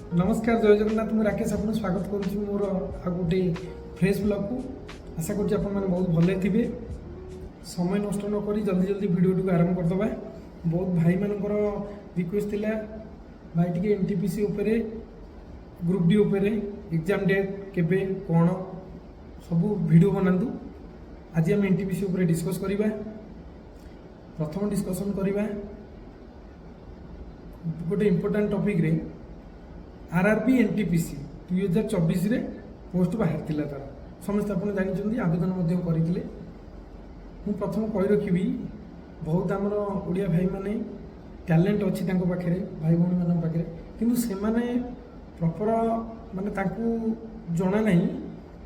नमस्कार जय जगन्नाथ मुझे राकेश आपको स्वागत करुँच मोर आ गोटे फ्रेश ब्लॉग को आशा करुँच आप बहुत भले थे समय नष्ट नक जल्दी जल्दी वीडियो को आरंभ करदे। बहुत भाई मानकर रिक्वेस्ट थिला भाई टी एनटीपीसी उपरे ग्रुप डी उपरे एग्जाम डेट केबे कौन सब वीडियो बनातु। आज आम एनटीपीसी उपरे डिस्कस करवा। प्रथम डिस्कसन करवा गोटे इम्पोर्टाट टॉपिक रे आरआरबी एनटीपीसी 2024 रे पोस्ट बाहर थिला तार समस्त आप जानते आवेदन करते। मु प्रथम कही रखी बहुत आमर ओडिया भाई माने टैलेंट अच्छी पाखे भाई भौणी मान पाखे किंतु से माने प्रॉपर माने ताकू जना नहीं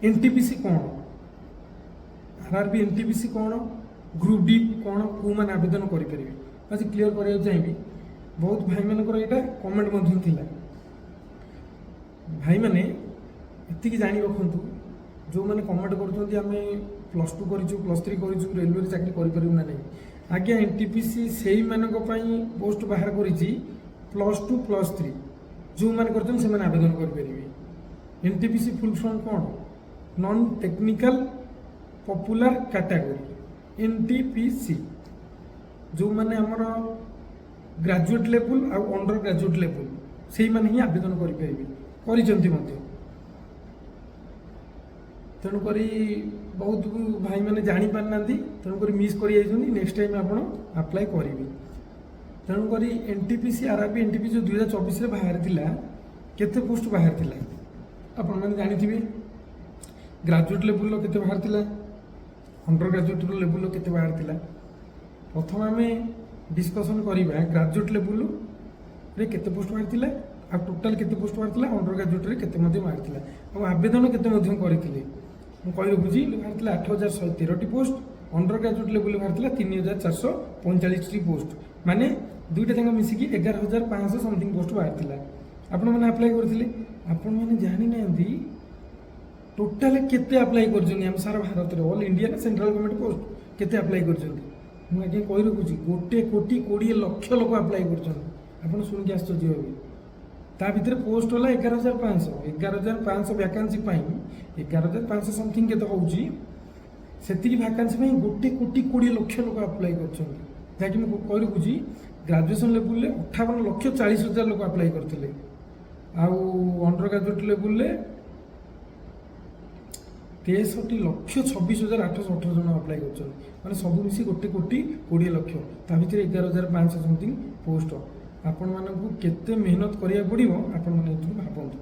एनटीपीसी कौन आरआरबी एनटीपीसी कौन ग्रुप डी कौन को मैंने आवेदन करें आज क्लीयर कराया चाहिए। बहुत भाई मानकर यहाँ कमेंट थिला भाई मैंने ये जानी रखु जो मैंने कमेंट करें +2 करूँ +3 करूँ रेलवे चाकरी करूँ ना नहीं आज्ञा एनटीपीसी से पोस्ट बाहर कर +2 +3 जो मैंने कर आवेदन करेंगे। एनटीपीसी फुल फॉर्म कौन non technical popular category NTPC जो मैंने आमर ग्रेजुएट लेवल आ अंडर ग्रेजुएट लेवल से ही आवेदन करेंगे तेणुक बहुत भाई मैंने जानी पार ना तेणुक मिस कर नेक्स्ट टाइम आप अप्लाई करेंगे। तेणुक एनटीपीसी आरआरबी एनटीपीसी जो 2024 बाहर थिला केते पोस्ट बाहर थिला आपण मैंने जानी ग्रेजुएट लेवल केते बाहर थिला अंडर ग्रेजुएट लेवल केते बाहर थिला। प्रथम आम डिस्कसन करवा ग्रेजुएट लेवल रे केते पोस्ट बाहर थिला आ टोटाल केते पोस्ट बाहर अंडर ग्रेजुएट रे केते बाहर आवेदन केते करते मुझे रखुची बाहर 8113 पोस्ट अंडर ग्रेजुएट लेवल बाहर 3445 पोस्ट माने दुईटा जगह मिसिकी 11500 समथिंग पोस्ट बाहर आपण मैंने अप्लाई करते आपण मैंने जानी ना टोटाल केते अप्लाई कर सारा भारत में all India central government post केते अप्लाई कर मुझे कही रखुची 1,20,20,00,000 लोक अप्लाई कर शुणिक आश्चर्य होगी ता भीतर पोस्ट होला 11,500 वैकेंसी 11,500 समथिंग केते होउची सेतिकी वैकेंसी 1,20,20,00,000 लोक अप्लाई करछन जाकि मैं कहि रखुची ग्रेजुएशन लेवल ले 58,40,000 लोक अप्लाई करथिले आउ अंडर ग्रेजुएट लेवल ले 63,26,818 जन अप्लाई कर मैंने सब मिसी 1,20,20,00,000 ता भीतर 11,500 समथिंग पोस्ट आपण मानकु केते मेहनत करिया पड़िबो आपण माने भाबंतु।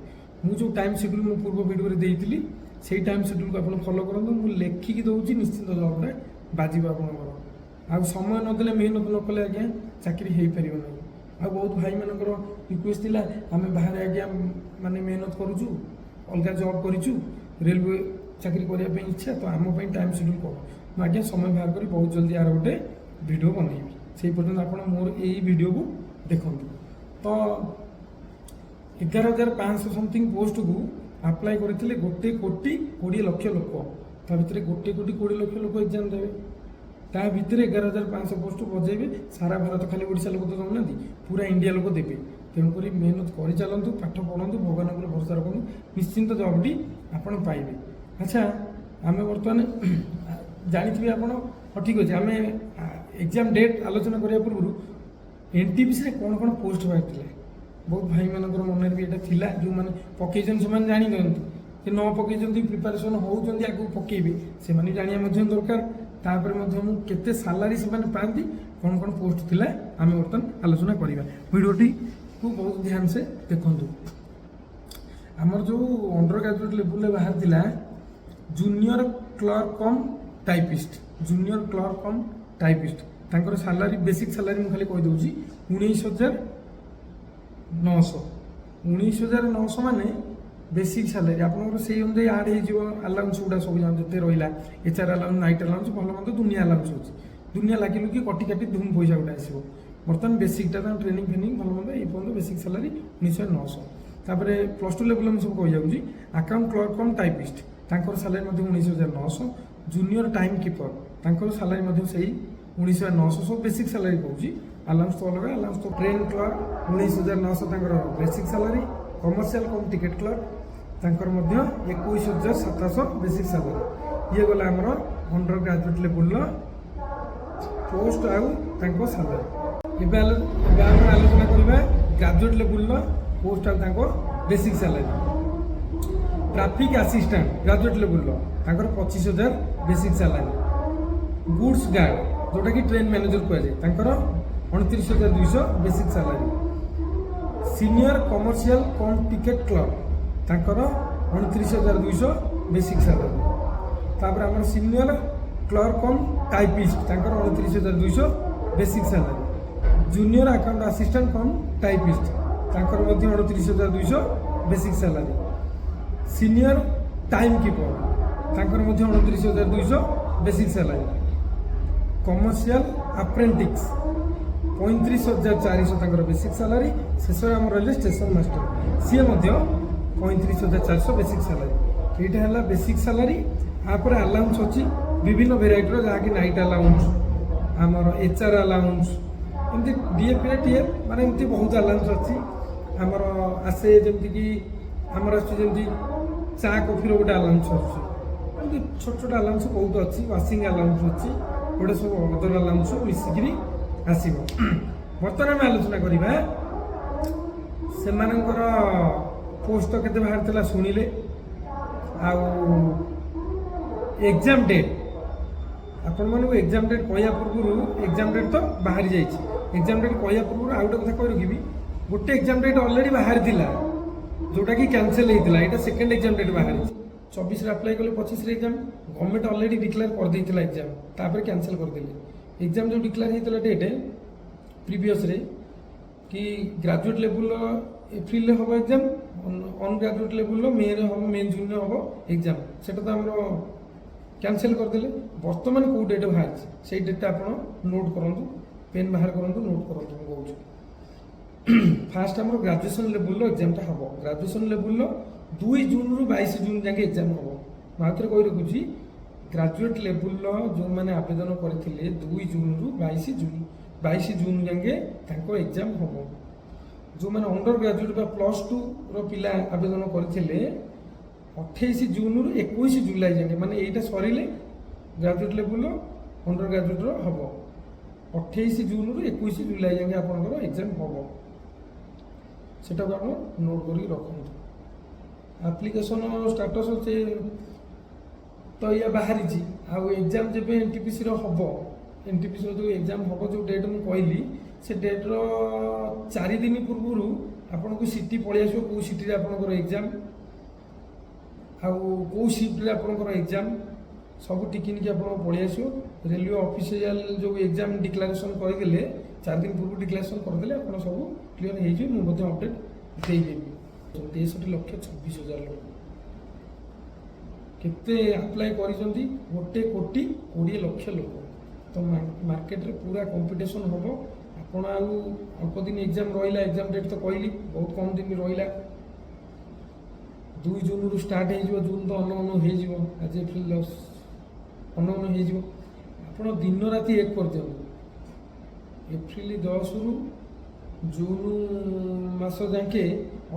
मु जो टाइम शेड्यूल मु पूर्व वीडियो रे देइतिली सेही टाइम शेड्यूल को आपण फॉलो करंतु मु लेखिकी दउची निश्चित जॉब रे बाजिबा आपनकर आ समय न देले मेहनत न कले आज्ञा चाकरी हेई परिबो नै। आ बहुत भाई मानकर रिक्वेस्ट थिला आमे बाहर आज्ञा माने मेहनत करूछु अलगा जॉब करिछु रेलवे चाकरी करिया पे इच्छा तो आम टाइम शेड्यूल कर आज्ञा समय बाहर करी बहुत जल्दी आर गोटे वीडियो बनैबी से पर्यंत आपण मोर एई वीडियो को देखो। तो 11,500 समथिंग पोस्ट को अप्लाई करते 1,20,20,00,000 लोक ता भीतर 1,20,20,00,000 लोक एग्जाम देवे ता भीतर 11,500 पोस्ट बजेबे सारा भारत खाली ओडिशा लोक तो दउना पूरा इंडिया लोक देवे। तेणुक मेहनत कर चलतु पाठ पढ़ु भगवान पर भरोसा रखु निश्चिंत जॉबटी आपड़ पाइबे। अच्छा आम बर्तमान जानी आप ठीक अच्छे आम एग्जाम डेट आलोचना करने पूर्व एनटीपीसी रे कौन कौन पोस्ट बाहर बहुत भाई मानकर मन भी यहाँ जो मैंने पकईन से जानी कि न पकई प्रिपारेसन होती आगे पकेबे से जाना दरकार तापर केते सालारी से पाती कौन कौन पोस्ट थिला आम बर्तमान आलोचना करवा वीडियोटी को बहुत ध्यान से देखु। आमर जो अंडर ग्रेजुएट लेवल बाहर थिला जूनियर क्लर्क कम टाइपिस्ट जूनियर क्लर्क कम टाइपिस्ट तांकर सालारी बेसिक सालारी मुझे खाली कहीदे 19,900 माने बेसिक सालारी आपंकर से अनुसार आड हो आलाउंस गुड़ा सब जिते रहा HR आलाउंस नाइट आलाउंस भल मंद दुनिया आलाउंस हो दुनिया लगे लुकी कटी काटी धूम पैसा गुड़ा आसो बर्तमान बेसिकटा ट्रेनिंग फेनिंग भल मंद ये पर्यटन बेसिक सालारी 19,900 तापर +2 लेवल में सब कही जाऊँगी अकाउंट क्लर्क कम टाइपिस्ट तांकर सालारी 19,900 जूनियर टाइम कीपर तांकर सालारी से 19,900 सब बेसिक सालारी कहूँ अलाउंस तो अलग अलाउंस तो train clerk 19,900 basic salary commercial कम टिकेट क्लर्क तांकर मध्य 21,700 बेसिक सैलरी ये गला आमर अंडर ग्रेजुएट लेवल पोस्ट आउ तांको सैलरी आलोचना करवा ग्रेजुएट लेवल पोस्ट आउ तांको basic salary traffic assistant graduate level तांकर 25,000 बेसिक सैलरी गुड्स गार्ड जोटा कि ट्रेन मैनेजर कह जाए तांकर 29,200 बेसिक सैलरी सीनियर कमर्शियल कम टिकेट क्लर्क तांकर 29,200 बेसिक सैलरी तापर आम सीनियर क्लर्क कम टाइपिस्ट तांकर 29,200 basic salary junior account assistant कम टाइपिस्ट तांकर मध्य 29,200 basic salary senior time keeper तांकर मध्य 29,200 बेसिक सैलरी कमर्शियल अप्रेंटिस 35,400 तांकर बेसिक सैलरी शेष आम रही स्टेशन मास्टर सी 35,400 बेसिक सैलरी यहाँ है बेसिक सैलरी आपर अलाउंस अच्छी विभिन्न भेराइटर जहाँकि नाइट अलाउंस आमर एचआर अलाउंस एमती डीएफ टीएफ माने एमती बहुत अलाउंस अच्छी आमर आसे जमीक आमर आसमी चा कफिर गोटे अलाउंस अच्छी छोट छोट अलाउंस बहुत अच्छी वाशिंग अलाउंस अच्छी गोटे सब अदर अलाउंस मिसिकी आसब बर्तमान आम आलोचना करवा से पोस्ट केते बाहर थला शुणिले एग्जाम डेट आपण मानक एग्जाम डेट कहया पूर्व एग्जाम डेट तो बाहरी जाइए एग्जाम डेट कहया पूर्व आउ गोटे कथा कह रखी गोटे एग्जाम डेट ऑलरेडी बाहर थिला जोटा कि कैंसिल होता है सेकेंड एग्जाम डेट बाहर 24 अप्लाई कले 25 एग्जाम गवर्नमेंट ऑलरेडी डिक्लेयर कर देता एग्जाम तापर कैंसिल करदेले एग्जाम जो डिक्लेयर होता डेट प्रीवियस रे कि ग्रेजुएट लेवल एप्रिल हम एग्जाम अन ग्रेजुएट लेवल मे हम मे जून हम एग्जाम से तो आम कैंसिल करदे बर्तमान कौ डेट बाहर से डेटा आप नोट करूँ पेन बाहर करूँ नोट करूँ कहूँ फास्ट आम ग्रेजुएशन लेवल एग्जामटा हम ग्रेजुएशन लेवल 2 जून रु 22 जून जाके एग्जाम हम मुझे कही रखुच्छी ग्रेजुएट लेवल जो मैंने आवेदन करते 2 जून रु 22 जून जाके एग्जाम हम जो मैंने अंडर ग्रेजुएट +2 पिला आवेदन करते 28 जून रु 21 जुलाई जाके माने एटा सरिले ग्रेजुएट लेवल अंडर ग्रेजुएट हम 28 जून रु 21 जुलाई जाके आपनकर एग्जाम हम सेटा को आप नोट करी रखु एप्लिकेशन स्टेटस से तो या बाहरी एग्जाम जब एनटीपीसी हम एनटीपीसी जो एग्जाम हम जो डेट मुझे कहली से डेट्र 4 दिन पूर्व आपन को सिटी पलि आसो कौ सिटी आपनकर एग्जाम आउ शिफ्ट आपनकर एग्जाम सब टिकिन आप पलि आसो रेलवे ऑफिशियल जो एग्जाम डिक्लेरेशन करदे 4 दिन पूर्व डिक्लेरेशन करदे आप सब क्लीयर हो मुझे अपडेट देदेवी 63,26,000 लोक केते अप्लाई करिसंती 1,20,20,00,000 लोक तो मार्केट रे पूरा कंपटीशन हम आपण अल्प दिन एग्जाम रहा एग्जाम डेट तो कहली बहुत कम दिन रहा 2 जून रु स्टार्ट हो जून तो अन आज एप्रिल 10 अन आप दिन राति एक कर दिखाँ एप्रिल 10 रु जून मास जाके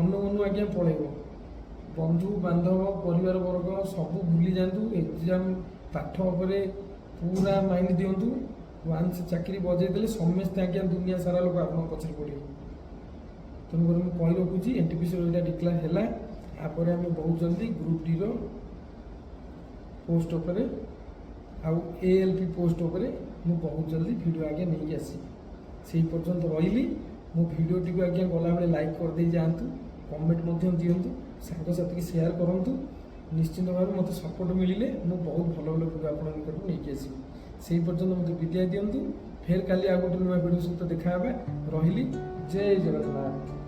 अन आज्ञा पलैब बंधु बांधव परिवार वर्ग सब भूली जातु एग्जाम पाठ उपरे पूरा माइंड दिंतु वान्स चाकरी बजेदेले समस्ते आज्ञा दुनिया सारा लोक आप पचर पड़े तेणुक मुझे कही रखुच्छी एनटीपीसी डिक्लेयर है आपर आम बहुत जल्दी ग्रुप डी पोस्ट उपरे आउ एएलपी पोस्ट उपरे मु बहुत जल्दी वीडियो आगे नहीं आसी से पर्यंत रही मो वीडियोटी को आज्ञा गला बेले लाइक कर दे जातु कमेंट दिंतु सांगसाथी शेयर करूँ निश्चित भाव मत सपोर्ट मिले मुझे बहुत भल भल वीडियो आप निकट नहीं आसबि से पर्यंत मत विदाय दिंतु फेर काली आ गोटे नुआ वीडियो सहित देखा रही जय जगन्नाथ।